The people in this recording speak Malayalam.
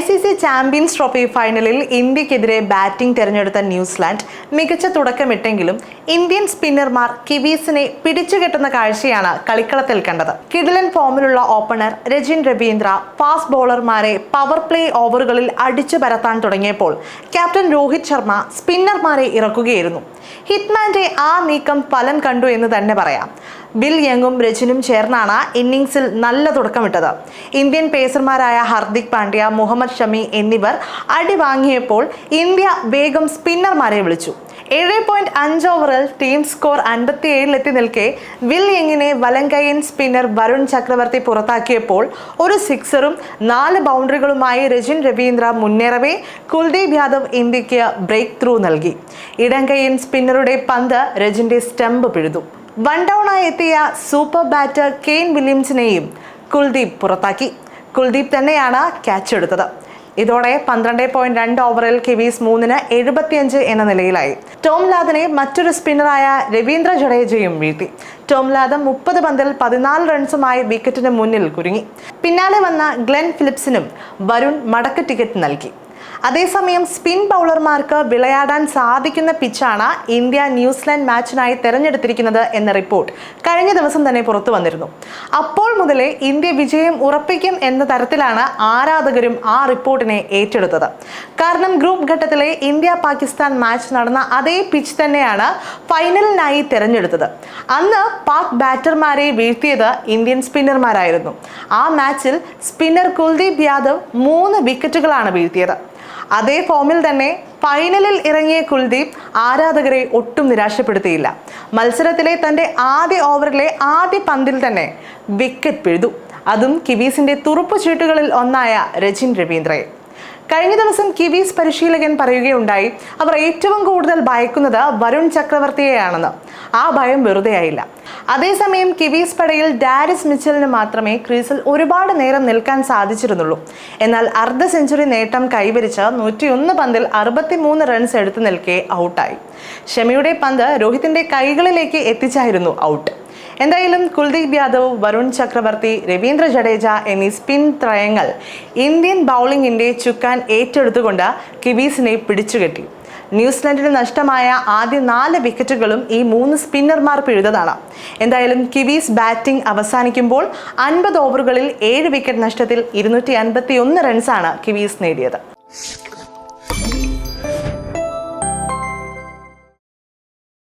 ICC ചാമ്പ്യൻസ് ട്രോഫി ഫൈനലിൽ ഇന്ത്യക്കെതിരെ ബാറ്റിംഗ് തിരഞ്ഞെടുത്ത ന്യൂസിലാൻഡ് മികച്ച തുടക്കമിട്ടെങ്കിലും ഇന്ത്യൻ സ്പിന്നർമാർ കിവീസിനെ പിടിച്ചുകെട്ടുന്ന കാഴ്ചയാണ് കളിക്കളത്തിൽ കണ്ടത്. കിടിലൻ ഫോമിലുള്ള ഓപ്പണർ രജിൻ രവീന്ദ്ര ഫാസ്റ്റ് ബോളർമാരെ പവർ പ്ലേ ഓവറുകളിൽ അടിച്ചു പരത്താൻ തുടങ്ങിയപ്പോൾ ക്യാപ്റ്റൻ രോഹിത് ശർമ്മ സ്പിന്നർമാരെ ഇറക്കുകയായിരുന്നു. ഹിറ്റ്മാന്റെ ആ നീക്കം ഫലം കണ്ടു എന്ന് തന്നെ പറയാം. ബിൽ യങ്ങും രജിനും ചേർന്നാണ് ഇന്നിംഗ്സിൽ നല്ല തുടക്കമിട്ടത്. ഇന്ത്യൻ പേസർമാരായ ഹാർദിക് പാണ്ഡ്യ, മുഹമ്മദ് ഷമി എന്നിവർ അടി വാങ്ങിയപ്പോൾ ഇന്ത്യ വേഗം സ്പിന്നർമാരെ വിളിച്ചു. 7.5 ഓവറിൽ ടീം സ്കോർ 57 നിൽക്കെ വിൽ യങ്ങിനെ വലങ്കൈയൻ സ്പിന്നർ വരുൺ ചക്രവർത്തി പുറത്താക്കിയപ്പോൾ ഒരു സിക്സറും 4 ബൗണ്ടറികളുമായി രജിൻ രവീന്ദ്ര മുന്നേറവേ കുൽദീപ് യാദവ് ഇന്ത്യക്ക് ബ്രേക്ക് ത്രൂ നൽകി. ഇടങ്കൈയൻ സ്പിന്നറുടെ പന്ത് രജിന്റെ സ്റ്റംപ് പിഴുതു. വൺ ഡൗണായി എത്തിയ സൂപ്പർ ബാറ്റർ കെയ്ൻ വില്യംസിനെയും കുൽദീപ് പുറത്താക്കി. കുൽദീപ് തന്നെയാണ് ക്യാച്ച് എടുത്തത്. ഇതോടെ 12.2 ഓവറിൽ കിവീസ് 3-ന് 75 എന്ന നിലയിലായി. ടോം ലാഥനെ മറ്റൊരു സ്പിന്നറായ രവീന്ദ്ര ജഡേജയും വീഴ്ത്തി. ടോം ലാഥ 30 പന്തിൽ 14 റൺസുമായി വിക്കറ്റിന് മുന്നിൽ കുരുങ്ങി. പിന്നാലെ വന്ന ഗ്ലെൻ ഫിലിപ്സിനും വരുൺ മടക്ക് ടിക്കറ്റ് നൽകി. അതേസമയം സ്പിൻ ബൗളർമാർക്ക് വിളയാടാൻ സാധിക്കുന്ന പിച്ചാണ് ഇന്ത്യ ന്യൂസിലാൻഡ് മാച്ചിനായി തെരഞ്ഞെടുത്തിരിക്കുന്നത് എന്ന റിപ്പോർട്ട് കഴിഞ്ഞ ദിവസം തന്നെ പുറത്തു വന്നിരുന്നു. അപ്പോൾ മുതലേ ഇന്ത്യ വിജയം ഉറപ്പിക്കും എന്ന തരത്തിലാണ് ആരാധകരും ആ റിപ്പോർട്ടിനെ ഏറ്റെടുത്തത്. കാരണം ഗ്രൂപ്പ് ഘട്ടത്തിലെ ഇന്ത്യ പാകിസ്ഥാൻ മാച്ച് നടന്ന അതേ പിച്ച് തന്നെയാണ് ഫൈനലിനായി തെരഞ്ഞെടുത്തത്. അന്ന് പാക് ബാറ്റർമാരെ വീഴ്ത്തിയത് ഇന്ത്യൻ സ്പിന്നർമാരായിരുന്നു. ആ മാച്ചിൽ സ്പിന്നർ കുൽദീപ് യാദവ് 3 വിക്കറ്റുകളാണ് വീഴ്ത്തിയത്. അതേ ഫോമിൽ തന്നെ ഫൈനലിൽ ഇറങ്ങിയ കുൽദീപ് ആരാധകരെ ഒട്ടും നിരാശപ്പെടുത്തിയില്ല. മത്സരത്തിലെ തൻ്റെ ആദ്യ ഓവറിലെ ആദ്യ പന്തിൽ തന്നെ വിക്കറ്റ് പിഴുതു. അതും കിവീസിന്റെ തുറുപ്പു ചീട്ടുകളിൽ ഒന്നായ രജിൻ രവീന്ദ്രയെ. കഴിഞ്ഞ ദിവസം കിവീസ് പരിശീലകൻ പറയുകയുണ്ടായി, അവർ ഏറ്റവും കൂടുതൽ ഭയക്കുന്നത് വരുൺ ചക്രവർത്തിയെയാണെന്ന്. ആ ഭയം വെറുതെയായില്ല. അതേസമയം കിവീസ് പടയിൽ ഡാരിസ് മിച്ചലിന് മാത്രമേ ക്രീസിൽ ഒരുപാട് നേരം നിൽക്കാൻ സാധിച്ചിരുന്നുള്ളൂ. എന്നാൽ അർദ്ധ സെഞ്ചുറി നേട്ടം കൈവരിച്ച് 101 പന്തിൽ 63 റൺസ് എടുത്തു നിൽക്കെ ഔട്ടായി. ഷമിയുടെ പന്ത് രോഹിത്തിന്റെ കൈകളിലേക്ക് എത്തിച്ചായിരുന്നു ഔട്ട്. എന്തായാലും കുൽദീപ് യാദവ്, വരുൺ ചക്രവർത്തി, രവീന്ദ്ര ജഡേജ എന്നീ സ്പിൻ ത്രയങ്ങൾ ഇന്ത്യൻ ബൗളിംഗിന്റെ ചുക്കാൻ ഏറ്റെടുത്തുകൊണ്ട് കിവീസിനെ പിടിച്ചുകെട്ടി. ന്യൂസിലൻഡിന് നഷ്ടമായ ആദ്യ 4 വിക്കറ്റുകളും ഈ 3 സ്പിന്നർമാർ പിഴുതതാണ്. എന്തായാലും കിവീസ് ബാറ്റിംഗ് അവസാനിക്കുമ്പോൾ 50 ഓവറുകളിൽ 7 വിക്കറ്റ് നഷ്ടത്തിൽ 251 റൺസാണ് കിവീസ് നേടിയത്.